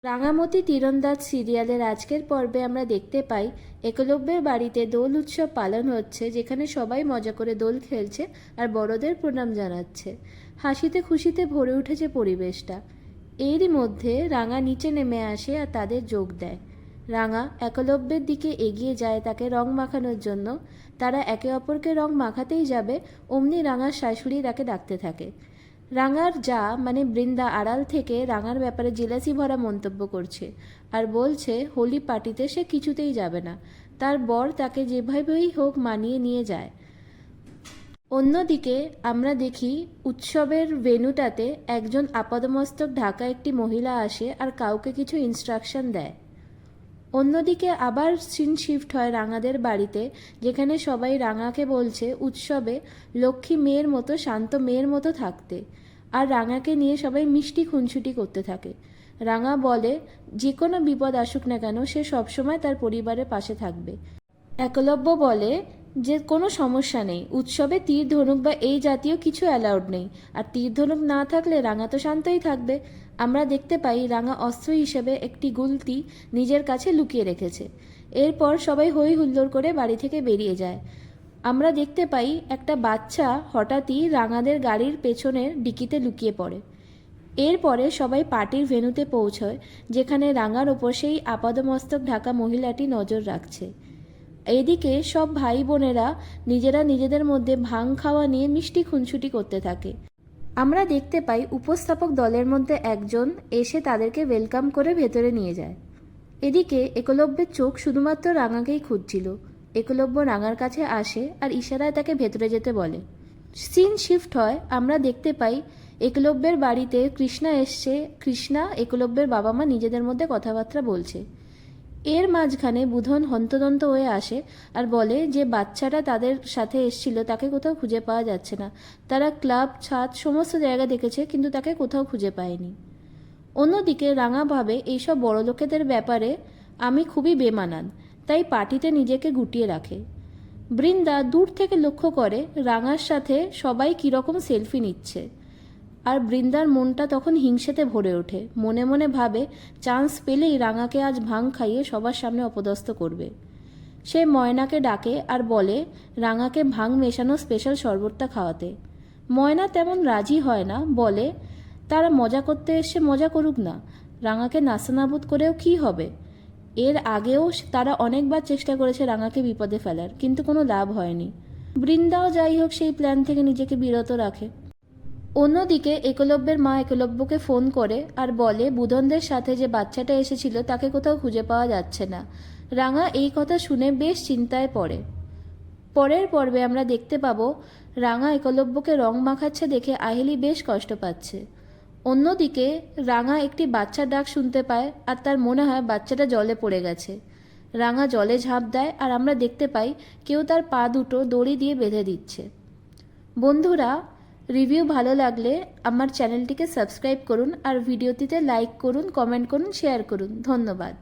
রাঙামতি তীরন্দাজ সিরিয়ালের আজকের পর্বে আমরা দেখতে পাই একলব্যের বাড়িতে দোল উৎসব পালন হচ্ছে, যেখানে সবাই মজা করে দোল খেলছে আর বড়দের প্রণাম জানাচ্ছে। হাসিতে খুশিতে ভরে উঠেছে পরিবেশটা। এরই মধ্যে রাঙা নিচে নেমে আসে আর তাদের যোগ দেয়। রাঙা একলব্যের দিকে এগিয়ে যায় তাকে রং মাখানোর জন্য। তারা একে অপরকে রং মাখাতেই যাবে, অমনি রাঙার শাশুড়ি তাকে ডাকতে থাকে। রাঙার যা মানে বৃন্দা আড়াল থেকে রাঙার ব্যাপারে জেলাসি ভরা মন্তব্য করছে আর বলছে হোলি পার্টিতে সে কিছুতেই যাবে না, তার বর তাকে যেভাবেই হোক মানিয়ে নিয়ে যায়। অন্যদিকে আমরা দেখি উৎসবের ভেন্যুটাতে একজন আপাদমস্তক ঢাকা একটি মহিলা আসে আর কাউকে কিছু ইনস্ট্রাকশন দেয়। অন্যদিকে আবার সিন শিফট হয় রাঙাদের বাড়িতে, যেখানে সবাই রাঙাকে বলছে উৎসবে লক্ষ্মী মেয়ের মতো শান্ত মেয়ের মতো থাকতে, আর রাঙাকে নিয়ে সবাই মিষ্টি খুনসুটি করতে থাকে। রাঙা বলে যে কোনো বিপদ আসুক না কেন সে সবসময় তার পরিবারের পাশে থাকবে। একলব্য বলে যে কোনো সমস্যা নেই, উৎসবে তীর ধনুক বা এই জাতীয় কিছু অ্যালাউড নেই, আর তীর ধনুক না থাকলে রাঙা তো শান্তই থাকবে। আমরা দেখতে পাই রাঙা অস্ত্র হিসেবে একটি গুলতি নিজের কাছে লুকিয়ে রেখেছে। এরপর সবাই হই হুল্লোড় করে বাড়ি থেকে বেরিয়ে যায়। আমরা দেখতে পাই একটা বাচ্চা হঠাৎই রাঙাদের গাড়ির পেছনের ডিকিতে লুকিয়ে পড়ে। এরপরে সবাই পার্টির ভেন্যুতে পৌঁছয়, যেখানে রাঙার ওপর সেই আপাদমস্তক ঢাকা মহিলাটি নজর রাখছে। এদিকে সব ভাই বোনেরা নিজেরা নিজেদের মধ্যে ভাং খাওয়া নিয়ে মিষ্টি খুনসুটি করতে থাকে। আমরা দেখতে পাই উপস্থাপক দলের মধ্যে একজন এসে তাদেরকে ওয়েলকাম করে ভেতরে নিয়ে যায়। এদিকে একলব্যের চোখ শুধুমাত্র রাঙাকেই খুঁজছিল। একলব্য রাঙার কাছে আসে আর ইশারায় তাকে ভেতরে যেতে বলে। সিন শিফট হয়, আমরা দেখতে পাই একলব্যের বাড়িতে কৃষ্ণা এসছে। কৃষ্ণা একলব্যের বাবা মা নিজেদের মধ্যে কথাবার্তা বলছে। এর মাঝখানে বুধন হন্তদন্ত হয়ে আসে আর বলে যে বাচ্চাটা তাদের সাথে এসছিল তাকে কোথাও খুঁজে পাওয়া যাচ্ছে না। তারা ক্লাব, ছাদ সমস্ত জায়গা দেখেছে, কিন্তু তাকে কোথাও খুঁজে পায়নি। অন্যদিকে রাঙা ভাবে এইসব বড়লোকেদের ব্যাপারে আমি খুবই বেমানান, তাই পার্টিতে নিজেকে গুটিয়ে রাখে। বৃন্দা দূর থেকে লক্ষ্য করে রাঙার সাথে সবাই কীরকম সেলফি নিচ্ছে, আর বৃন্দার মনটা তখন হিংসেতে ভরে ওঠে। মনে মনে ভাবে চান্স পেলেই রাঙাকে আজ ভাং খাইয়ে সবার সামনে অপদস্থ করবে। সে ময়নাকে ডাকে আর বলে রাঙাকে ভাং মেশানো স্পেশাল শরবতটা খাওয়াতে। ময়না তেমন রাজি হয় না, বলে তারা মজা করতে এসে মজা করুক না, রাঙাকে নাস্তানাবুদ করেও কী হবে। এর আগেও তারা অনেকবার চেষ্টা করেছে রাঙাকে বিপদে ফেলার, কিন্তু কোনো লাভ হয়নি। বৃন্দাও যাই হোক সেই প্ল্যান থেকে নিজেকে বিরত রাখে। অন্যদিকে একলব্যের মা একলব্যকে ফোন করে আর বলে বুধনদের সাথে যে বাচ্চাটা এসেছিল তাকে কোথাও খুঁজে পাওয়া যাচ্ছে না। রাঙা এই কথা শুনে বেশ চিন্তায় পড়ে। পরের পর্বে আমরা দেখতে পাবো রাঙা একলব্যকে রং মাখাচ্ছে দেখে আহেলি বেশ কষ্ট পাচ্ছে। অন্যদিকে রাঙা একটি বাচ্চার ডাক শুনতে পায় আর তার মনে হয় বাচ্চাটা জলে পড়ে গেছে। রাঙা জলে ঝাঁপ দেয় আর আমরা দেখতে পাই কেউ তার পা দুটো দড়ি দিয়ে বেঁধে দিচ্ছে। বন্ধুরা, রিভিউ ভালো লাগলে আমার চ্যানেলটিকে সাবস্ক্রাইব করুন আর ভিডিওটিতে লাইক করুন, কমেন্ট করুন, শেয়ার করুন। ধন্যবাদ।